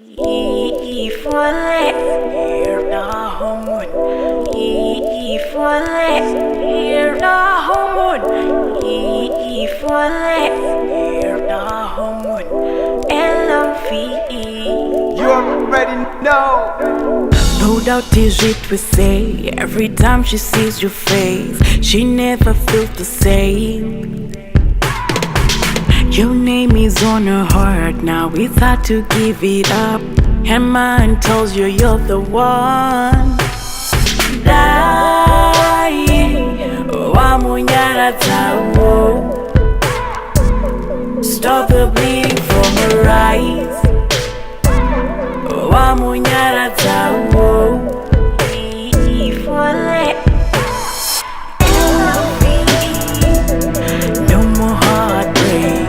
You already know. No doubt is it we say. Every time she sees your face, she never feels the same. Your name is on her heart now, it's hard to give it up. And mine tells you you're the one. Dai, wamunyara tawo. Stop the bleeding from her eyes. Wamunyara tawo. No more heartbreak.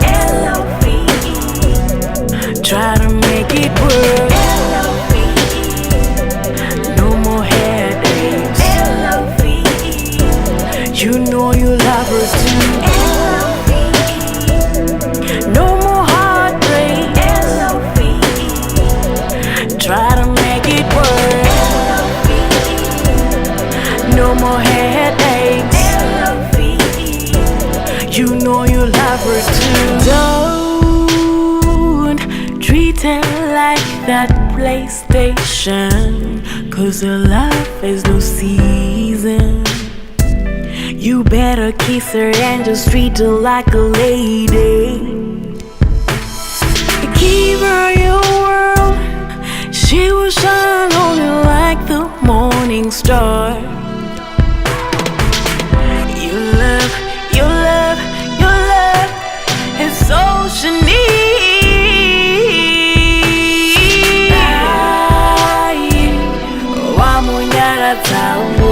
Try to make it work. No more headaches. You know you love her too. No more heartbreak. Try to make it work. No more headaches. You know you love her too. Don't treat her like that PlayStation, 'cause her love has no season. You better kiss her and just treat her like a lady. Give her your world, she will shine on you like the morning star. Your love, your love, your love is all she needs. Wamunyara tawo.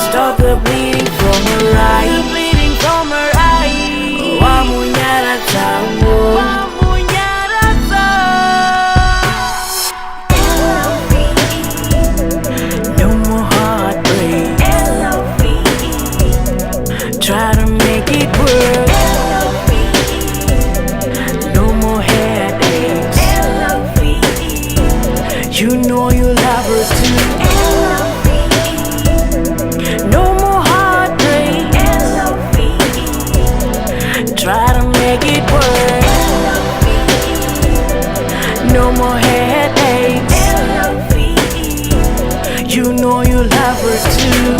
Stop the bleeding from her eyes. Wamunyara tawo. No more heartbreak. Try to make it work. No more headaches. You know you love her too. No more heartbreak. Try to make it work. No more headaches. You know you love her too.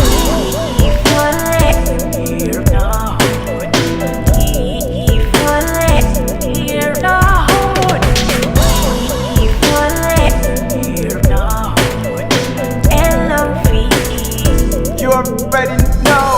You already know.